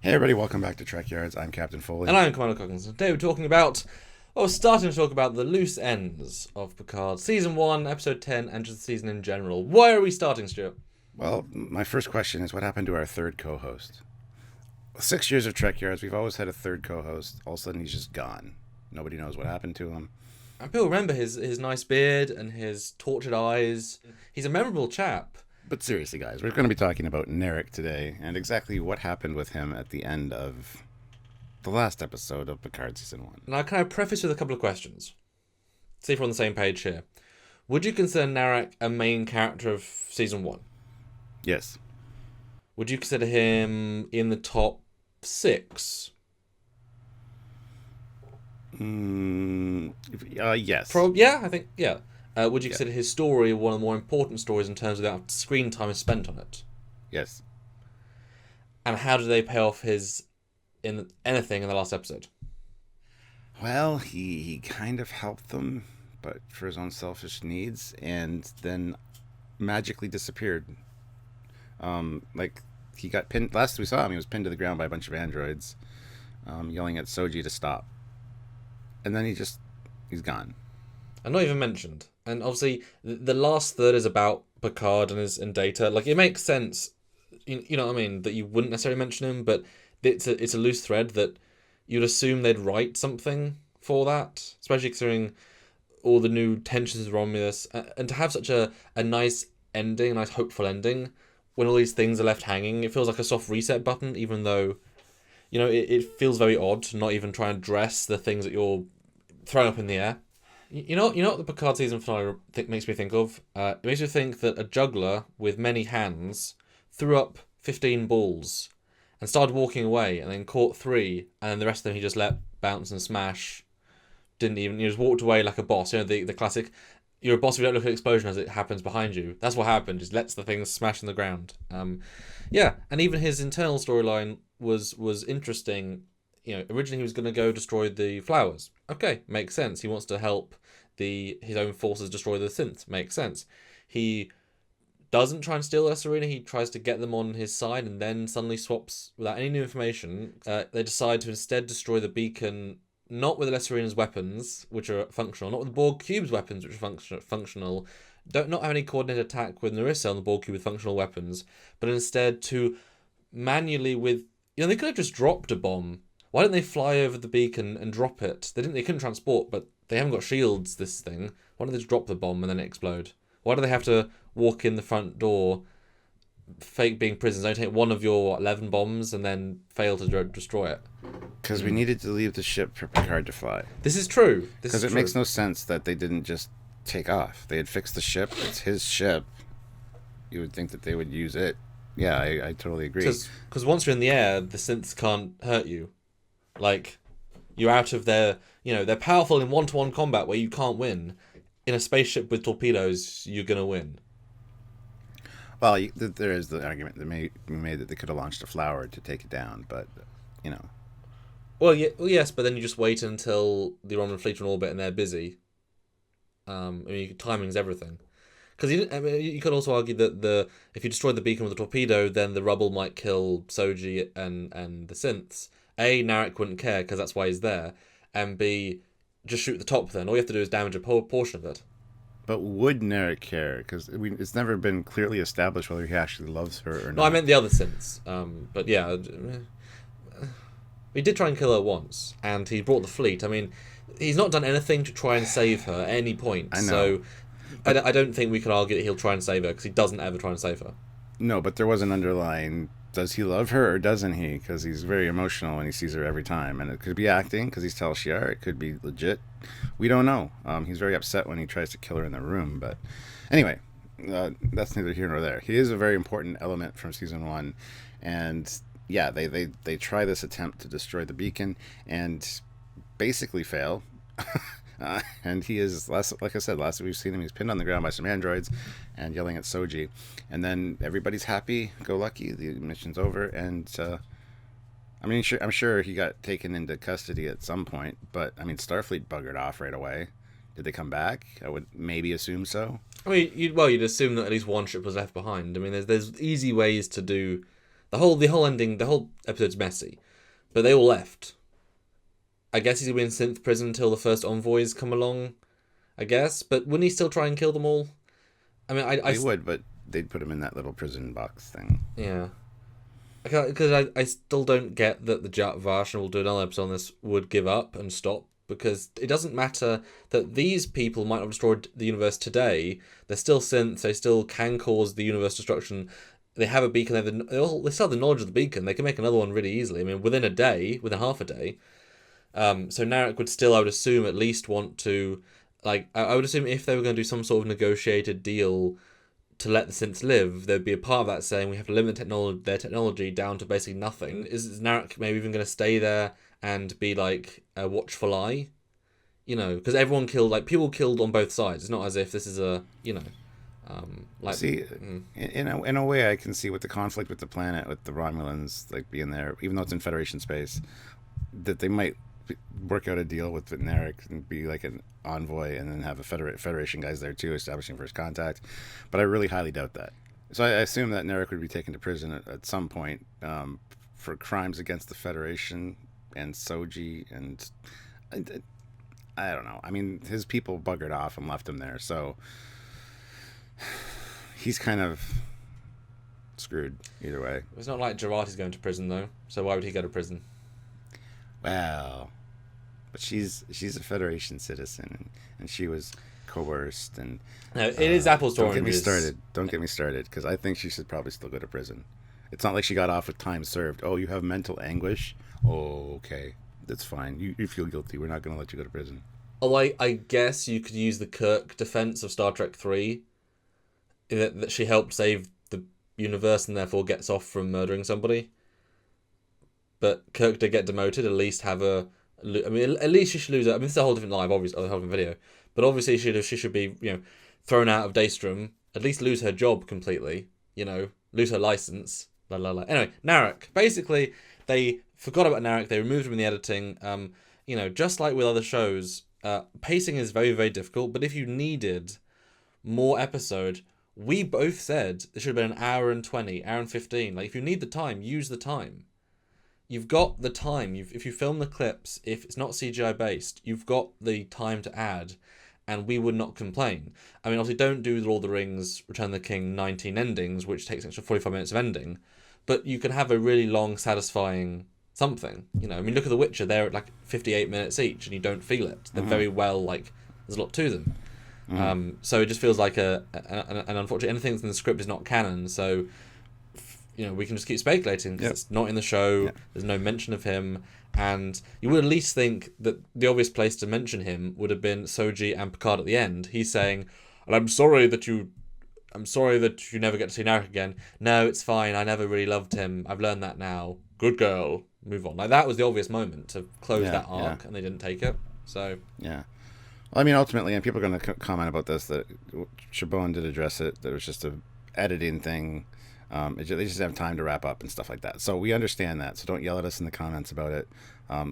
Hey everybody, welcome back to Trekyards. I'm Captain Foley. And I'm Commander Coggins. Today we're talking about, starting to talk about the loose ends of Picard. Season 1, Episode 10, and just the season in general. Why are we starting, Stuart? Well, my first question is what happened to our third co-host? 6 years of Trekyards, we've always had a third co-host. All of a sudden he's just gone. Nobody knows what happened to him. And people remember his nice beard and his tortured eyes. He's a memorable chap. But seriously, guys, we're going to be talking about Narek today and exactly what happened with him at the end of the last episode of Picard Season 1. Now, can I preface with a couple of questions? See if we're on the same page here. Would you consider Narek a main character of Season 1? Yes. Would you consider him in the top 6? Yes. Yeah, I think, yeah. Would you consider his story one of the more important stories in terms of the amount of screen time is spent on it? Yes. And how did they pay off anything in the last episode? Well, he kind of helped them, but for his own selfish needs, and then magically disappeared. He got pinned. Last we saw him, he was pinned to the ground by a bunch of androids, yelling at Soji to stop. And then he's gone. And not even mentioned. And obviously, the last third is about Picard and Data. Like, it makes sense, you know what I mean, that you wouldn't necessarily mention him, but it's a loose thread that you'd assume they'd write something for that, especially considering all the new tensions of Romulus. And to have such a nice ending, a nice hopeful ending, when all these things are left hanging, it feels like a soft reset button, even though, you know, it feels very odd to not even try and address the things that you're throwing up in the air. You know what the Picard season finale makes me think of? It makes me think that a juggler with many hands threw up 15 balls and started walking away and then caught 3, and then the rest of them he just let bounce and smash. He just walked away like a boss. You know, the classic, you're a boss if you don't look at explosion as it happens behind you. That's what happened, just lets the things smash on the ground. Yeah, and even his internal storyline was interesting. You know, originally he was going to go destroy the flowers. Okay, makes sense. He wants to help his own forces destroy the synth. Makes sense. He doesn't try and steal Esserina. He tries to get them on his side and then suddenly swaps without any new information. They decide to instead destroy the beacon, not with Esserina's weapons, which are functional, not with the Borg Cube's weapons, which are functional. Not have any coordinated attack with Narissa on the Borg Cube with functional weapons, but instead to manually they could have just dropped a bomb. Why didn't they fly over the beacon and drop it? They couldn't transport, but they haven't got shields, this thing. Why don't they just drop the bomb and then it explode? Why do they have to walk in the front door, fake being prisoners, only take one of your 11 bombs and then fail to destroy it? Because we needed to leave the ship for Picard to fly. This is true. Because it makes no sense that they didn't just take off. They had fixed the ship. It's his ship. You would think that they would use it. Yeah, I totally agree. Because once you're in the air, the synths can't hurt you. Like, you're out of their... You know, they're powerful in one-to-one combat where you can't win. In a spaceship with torpedoes, you're going to win. Well, there is the argument that may be made that they could have launched a flower to take it down, but, you know. Well, yes, but then you just wait until the Romulan fleet are in orbit and they're busy. Timing's everything. Because you could also argue that if you destroyed the beacon with a torpedo, then the rubble might kill Soji and the synths. A, Narek wouldn't care because that's why he's there, and B, just shoot the top then. All you have to do is damage a portion of it. But would Narek care? Because it's never been clearly established whether he actually loves her or not. No, I meant the other synths. But yeah, he did try and kill her once, and he brought the fleet. I mean, he's not done anything to try and save her at any point. I know. So I don't think we can argue that he'll try and save her, because he doesn't ever try and save her. No, but there was an underlying, does he love her or doesn't he? Because he's very emotional when he sees her every time. And it could be acting because he's Tal Shiar. It could be legit. We don't know. He's very upset when he tries to kill her in the room. But anyway, that's neither here nor there. He is a very important element from Season 1. And yeah, they try this attempt to destroy the beacon and basically fail. And he is, like I said, last we've seen him, he's pinned on the ground by some androids and yelling at Soji. And then everybody's happy, go lucky, the mission's over. And I'm sure he got taken into custody at some point, but I mean, Starfleet buggered off right away. Did they come back? I would maybe assume so. I mean, you'd assume that at least one ship was left behind. I mean, there's easy ways to do The whole ending, the whole episode's messy, but they all left. I guess he's gonna be in synth prison until the first envoys come along. I guess, but wouldn't he still try and kill them all? I mean, They would, but they'd put him in that little prison box thing. yeah. Because I still don't get that the Jat Vash, and we'll do another episode on this, would give up and stop, because it doesn't matter that these people might have destroyed the universe today. They're still synths, they still can cause the universe destruction. They have a beacon, they still have the knowledge of the beacon, they can make another one really easily. I mean, within half a day. So Narek would still, I would assume, at least want to, like, I would assume if they were going to do some sort of negotiated deal to let the synths live, there'd be a part of that saying we have to limit their technology down to basically nothing. Is Narek maybe even going to stay there and be like a watchful eye? You know, because everyone killed, like, people killed on both sides. It's not as if this is a, you know, like... See, in a way, I can see with the conflict with the planet, with the Romulans, like, being there, even though it's in Federation space, that they might work out a deal with Narek and be like an envoy, and then have a Federation guys there too, establishing first contact. But I really highly doubt that. So I assume that Narek would be taken to prison at some point for crimes against the Federation and Soji, and I don't know. I mean, his people buggered off and left him there, so he's kind of screwed either way. It's not like Girardi's going to prison, though, so why would he go to prison? Well, but she's a Federation citizen, and she was coerced, and no, it is apples to oranges. Don't get me started, because I think she should probably still go to prison. It's not like she got off with time served. Oh, you have mental anguish? Oh, okay, that's fine. You feel guilty. We're not going to let you go to prison. Oh, I guess you could use the Kirk defense of Star Trek 3, that she helped save the universe and therefore gets off from murdering somebody. But Kirk did get demoted. At least have a... I mean, at least she should lose her... I mean, this is a whole different live, obviously, a whole different video. But obviously she should be, you know, thrown out of Daystrom. At least lose her job completely. You know, lose her license. La la la. Anyway, Narek. Basically, they forgot about Narek. They removed him in the editing. You know, just like with other shows, pacing is very, very difficult. But if you needed more episode, we both said it should have been an hour and 20, hour and 15. Like, if you need the time, use the time. You've got the time. If you film the clips, if it's not CGI based, you've got the time to add, and we would not complain. I mean, obviously, don't do the Lord of the Rings, Return of the King 19 endings, which takes an extra 45 minutes of ending, but you can have a really long, satisfying something. You know, I mean, look at The Witcher. They're at like 58 minutes each, and you don't feel it. They're very well, like, there's a lot to them. So it just feels like an unfortunate... Anything that's in the script is not canon, so... You know, we can just keep speculating because it's not in the show. There's no mention of him, and you would at least think that the obvious place to mention him would have been Soji and Picard at the end. He's saying, "And I'm sorry that you never get to see Narek again. No, it's fine. I never really loved him. I've learned that now. Good girl. Move on." Like, that was the obvious moment to close that arc, and they didn't take it. So yeah. Well, I mean, ultimately, and people are going to comment about this, that Chabon did address it. That it was just a editing thing. They just have time to wrap up and stuff like that. So we understand that. So don't yell at us in the comments about it.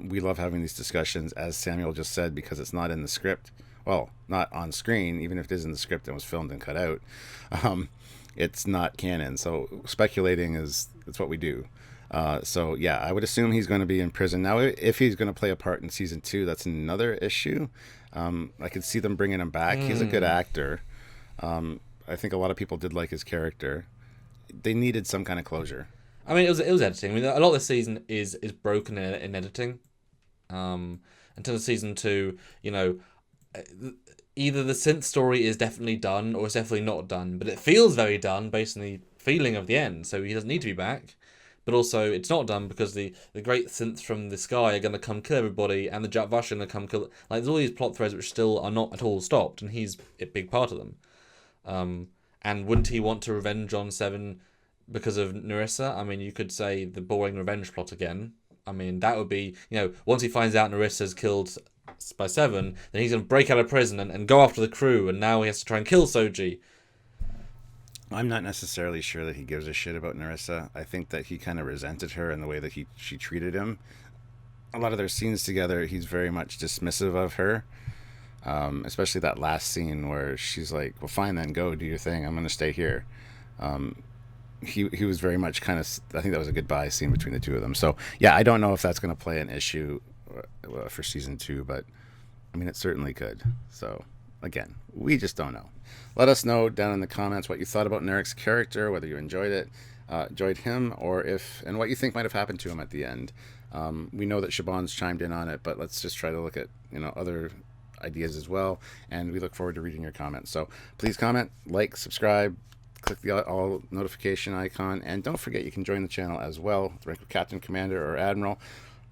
We love having these discussions, as Samuel just said, because it's not in the script. Well, not on screen, even if it is in the script and was filmed and cut out. It's not canon. So speculating it's what we do. So yeah, I would assume he's going to be in prison. Now, if he's going to play a part in season 2, that's another issue. I could see them bringing him back. He's a good actor. I think a lot of people did like his character. They needed some kind of closure. I mean, it was editing. I mean, a lot of the season is broken in editing. Until season 2, you know, either the synth story is definitely done or it's definitely not done, but it feels very done based on the feeling of the end. So he doesn't need to be back, but also it's not done because the great synths from the sky are going to come kill everybody, and the Jat Vash are going to come kill. Like, there's all these plot threads which still are not at all stopped, and he's a big part of them. And wouldn't he want to revenge on Seven because of Narissa? I mean, you could say the boring revenge plot again. I mean, that would be, you know, once he finds out Narissa's killed by Seven, then he's going to break out of prison and go after the crew, and now he has to try and kill Soji. I'm not necessarily sure that he gives a shit about Narissa. I think that he kind of resented her in the way that she treated him. A lot of their scenes together, he's very much dismissive of her. Especially that last scene where she's like, "Well, fine then, go do your thing. I'm going to stay here." he was very much kind of. I think that was a goodbye scene between the two of them. So yeah, I don't know if that's going to play an issue for season 2, but I mean it certainly could. So again, we just don't know. Let us know down in the comments what you thought about Narek's character, whether you enjoyed it, enjoyed him, or if and what you think might have happened to him at the end. We know that Siobhan's chimed in on it, but let's just try to look at other ideas as well, and we look forward to reading your comments. So please comment, like, subscribe, click the all notification icon, and don't forget you can join the channel as well, the rank of Captain, Commander, or Admiral.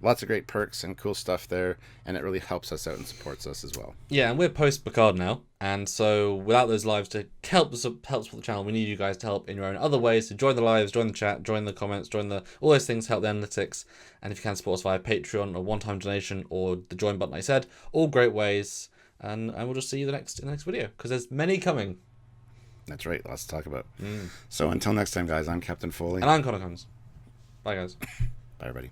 Lots of great perks and cool stuff there, and it really helps us out and supports us as well. Yeah, and we're post Picard now, and so without those lives to help support the channel, we need you guys to help in your own other ways. So join the lives, join the chat, join the comments, all those things help the analytics. And if you can support us via Patreon, a one-time donation, or the join button I said, all great ways. And we'll just see you in the next video, because there's many coming. That's right, lots to talk about. So until next time, guys, I'm Captain Foley. And I'm Connor Combs. Bye, guys. Bye, everybody.